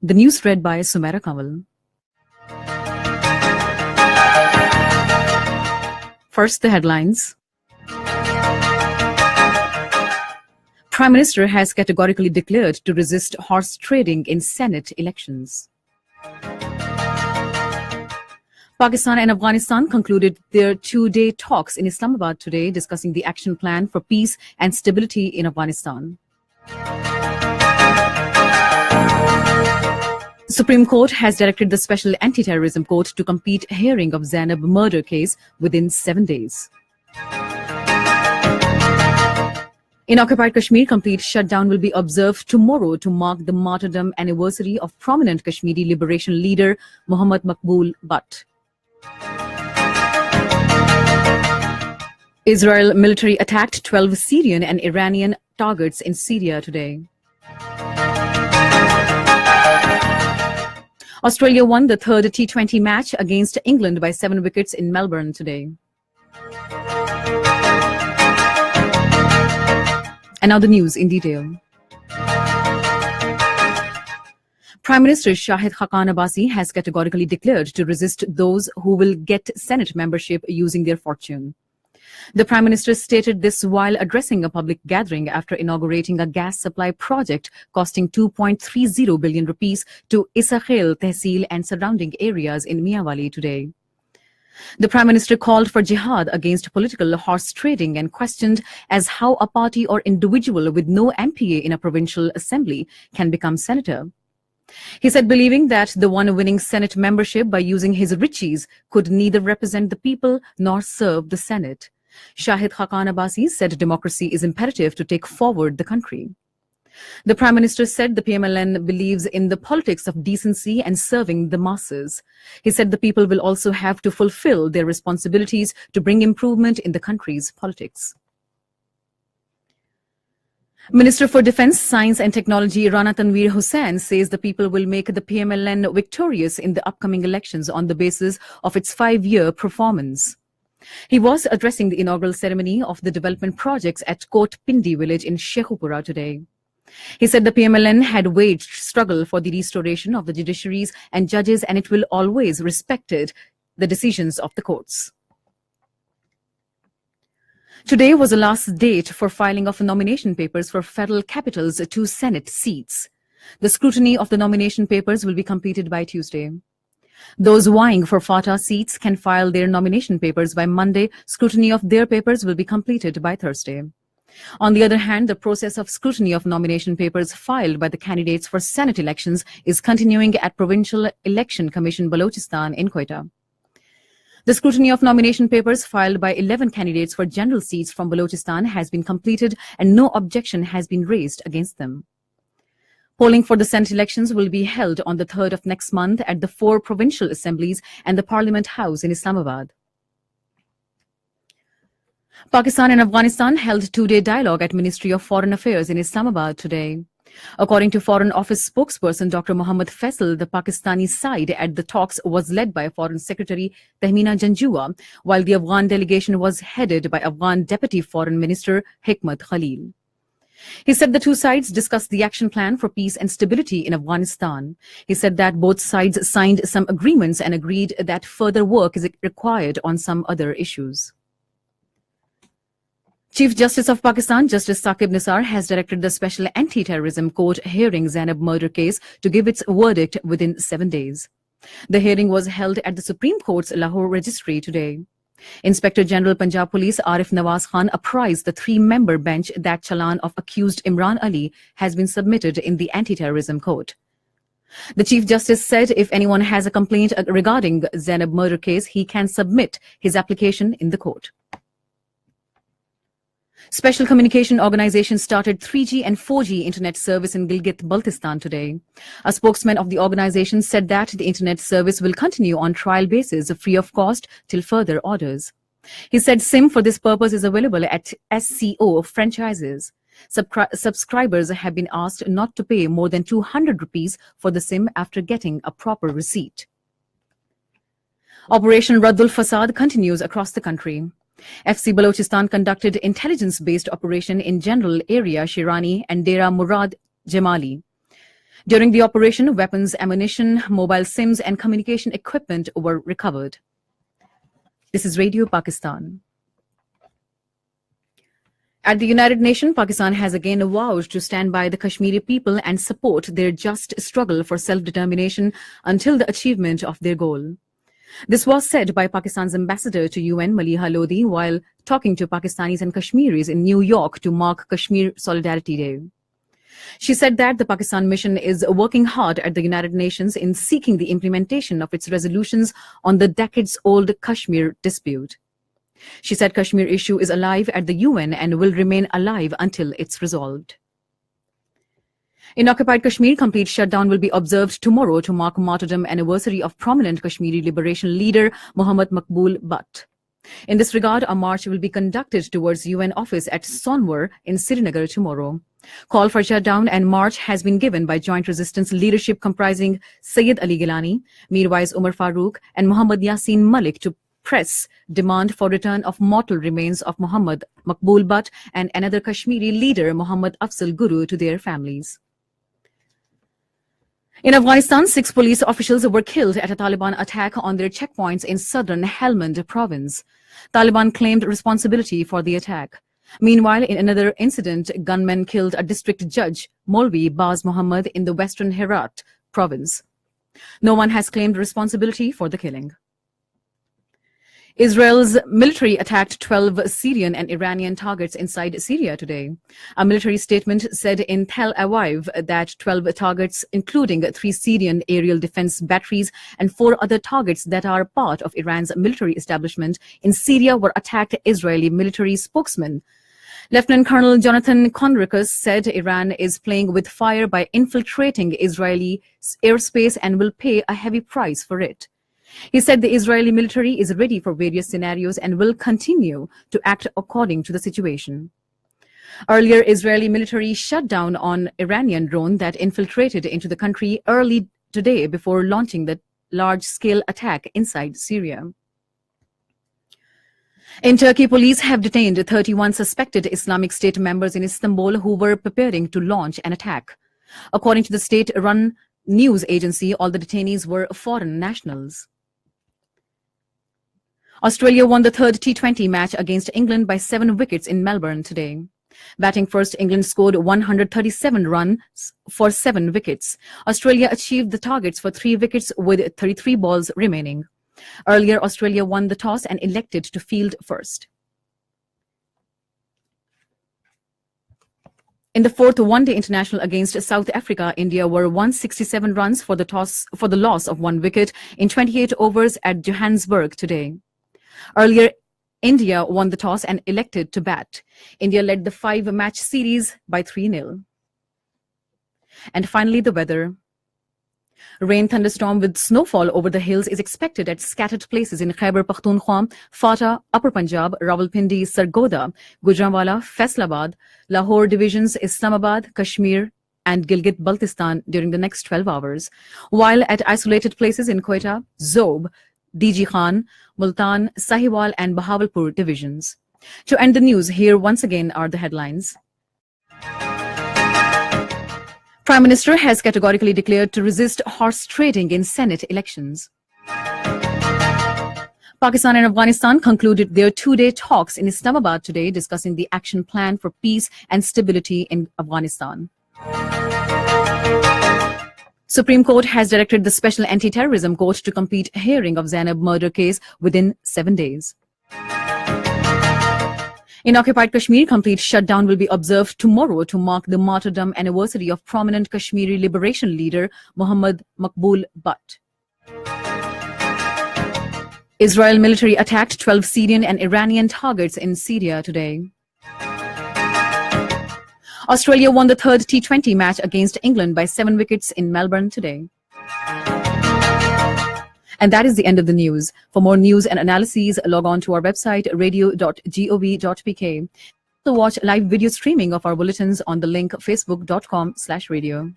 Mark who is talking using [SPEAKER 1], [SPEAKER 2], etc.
[SPEAKER 1] The news read by Sumaira Kamal. First, the headlines. Prime Minister has categorically declared to resist horse trading in Senate elections. Pakistan and Afghanistan concluded their two-day talks in Islamabad today, discussing the action plan for peace and stability in Afghanistan. Supreme Court has directed the Special Anti-Terrorism Court to complete hearing of Zainab murder case within 7 days. In occupied Kashmir, complete shutdown will be observed tomorrow to mark the martyrdom anniversary of prominent Kashmiri liberation leader Muhammad Maqbool Butt. Israel military attacked 12 Syrian and Iranian targets in Syria today. Australia won the third T20 match against England by 7 wickets in Melbourne today. And now the news in detail. Prime Minister Shahid Khaqan Abbasi has categorically declared to resist those who will get Senate membership using their fortune. The Prime Minister stated this while addressing a public gathering after inaugurating a gas supply project costing 2.30 billion rupees to Isakhel Tehsil and surrounding areas in Miawali today. The Prime Minister called for jihad against political horse trading and questioned as how a party or individual with no MPA in a provincial assembly can become senator. He said believing that the one winning Senate membership by using his riches could neither represent the people nor serve the Senate. Shahid Khaqan Abbasi said democracy is imperative to take forward the country. The Prime Minister said the PMLN believes in the politics of decency and serving the masses. He said the people will also have to fulfill their responsibilities to bring improvement in the country's politics. Minister for Defence, Science and Technology Rana Tanveer Hussain says the people will make the PMLN victorious in the upcoming elections on the basis of its 5-year performance. He was addressing the inaugural ceremony of the development projects at Kot Pindi village in Shekhupura today. He said the PMLN had waged struggle for the restoration of the judiciaries and judges, and it will always respect the decisions of the courts. Today was the last date for filing of nomination papers for Federal Capital's 2 Senate seats. The scrutiny of the nomination papers will be completed by Tuesday. Those vying for FATA seats can file their nomination papers by Monday. Scrutiny of their papers will be completed by Thursday. On the other hand, the process of scrutiny of nomination papers filed by the candidates for Senate elections is continuing at Provincial Election Commission Balochistan in Quetta. The scrutiny of nomination papers filed by 11 candidates for general seats from Balochistan has been completed and no objection has been raised against them. Polling for the Senate elections will be held on the 3rd of next month at the 4 provincial assemblies and the Parliament House in Islamabad. Pakistan and Afghanistan held 2-day dialogue at Ministry of Foreign Affairs in Islamabad today. According to Foreign Office spokesperson Dr. Mohammad Faisal, the Pakistani side at the talks was led by Foreign Secretary Tehmina Janjua, while the Afghan delegation was headed by Afghan Deputy Foreign Minister Hikmat Khalil. He said the two sides discussed the action plan for peace and stability in Afghanistan. He said that both sides signed some agreements and agreed that further work is required on some other issues. Chief Justice of Pakistan, Justice Saqib Nisar, has directed the Special Anti-Terrorism Court hearing Zainab murder case to give its verdict within 7 days. The hearing was held at the Supreme Court's Lahore Registry today. Inspector General Punjab Police Arif Nawaz Khan apprised the 3-member bench that challan of accused Imran Ali has been submitted in the Anti-Terrorism Court. The Chief Justice said if anyone has a complaint regarding Zainab murder case, he can submit his application in the court. Special Communication Organization started 3G and 4G internet service in Gilgit-Baltistan today. A spokesman of the organization said that the internet service will continue on trial basis free of cost till further orders. He said SIM for this purpose is available at SCO franchises. Subscribers have been asked not to pay more than 200 rupees for the SIM after getting a proper receipt. Operation Raddul Fasad continues across the country. FC Balochistan conducted intelligence-based operation in general area Shirani and Dera Murad Jamali. During the operation, weapons, ammunition, mobile SIMs, and communication equipment were recovered. This is Radio Pakistan. At the United Nations, Pakistan has again vowed to stand by the Kashmiri people and support their just struggle for self-determination until the achievement of their goal. This was said by Pakistan's ambassador to UN, Maliha Lodi, while talking to Pakistanis and Kashmiris in New York to mark Kashmir Solidarity Day. She said that the Pakistan mission is working hard at the United Nations in seeking the implementation of its resolutions on the decades-old Kashmir dispute. She said Kashmir issue is alive at the UN and will remain alive until it's resolved. In occupied Kashmir, complete shutdown will be observed tomorrow to mark martyrdom anniversary of prominent Kashmiri liberation leader Muhammad Maqbool Butt. In this regard, a march will be conducted towards UN office at Sonwar in Srinagar tomorrow. Call for shutdown and march has been given by joint resistance leadership comprising Sayyid Ali Gilani, Mirwais Umar Farooq and Muhammad Yasin Malik to press demand for return of mortal remains of Muhammad Maqbool Butt and another Kashmiri leader Muhammad Afzal Guru to their families. In Afghanistan, 6 police officials were killed at a Taliban attack on their checkpoints in southern Helmand province. Taliban claimed responsibility for the attack. Meanwhile, in another incident, gunmen killed a district judge, Molvi Baz Muhammad, in the western Herat province. No one has claimed responsibility for the killing. Israel's military attacked 12 Syrian and Iranian targets inside Syria today. A military statement said in Tel Aviv that 12 targets, including 3 Syrian aerial defense batteries and 4 other targets that are part of Iran's military establishment in Syria, were attacked, Israeli military spokesman Lieutenant Colonel Jonathan Conricus said Iran is playing with fire by infiltrating Israeli airspace and will pay a heavy price for it. He said the Israeli military is ready for various scenarios and will continue to act according to the situation. Earlier, Israeli military shut down on Iranian drone that infiltrated into the country early today before launching the large-scale attack inside Syria. In Turkey, police have detained 31 suspected Islamic State members in Istanbul who were preparing to launch an attack. According to the state-run news agency, all the detainees were foreign nationals. Australia won the third T20 match against England by 7 wickets in Melbourne today. Batting first, England scored 137 runs for 7 wickets. Australia achieved the targets for 3 wickets with 33 balls remaining. Earlier, Australia won the toss and elected to field first. In the 4th one-day international against South Africa, India were 167 runs for the loss of 1 wicket in 28 overs at Johannesburg today. Earlier, India won the toss and elected to bat. India led the 5-match series by 3-0. And finally, the weather. Rain thunderstorm with snowfall over the hills is expected at scattered places in Khyber Pakhtunkhwa, Fata, Upper Punjab, Rawalpindi, Sargodha, Gujranwala, Faisalabad, Lahore divisions, Islamabad, Kashmir, and Gilgit-Baltistan during the next 12 hours, while at isolated places in Quetta, Zob, DG Khan, Multan, Sahiwal, and Bahawalpur divisions. To end the news, here once again are the headlines. Prime Minister has categorically declared to resist horse trading in Senate elections. Pakistan and Afghanistan concluded their 2-day talks in Islamabad today, discussing the action plan for peace and stability in Afghanistan. Supreme Court has directed the Special Anti-Terrorism Court to complete hearing of Zainab murder case within 7 days. In occupied Kashmir, complete shutdown will be observed tomorrow to mark the martyrdom anniversary of prominent Kashmiri liberation leader Muhammad Maqbool Butt. Israel military attacked 12 Syrian and Iranian targets in Syria today. Australia won the third T20 match against England by 7 wickets in Melbourne today. And that is the end of the news. For more news and analyses, log on to our website, radio.gov.pk. To watch live video streaming of our bulletins on the link facebook.com/radio.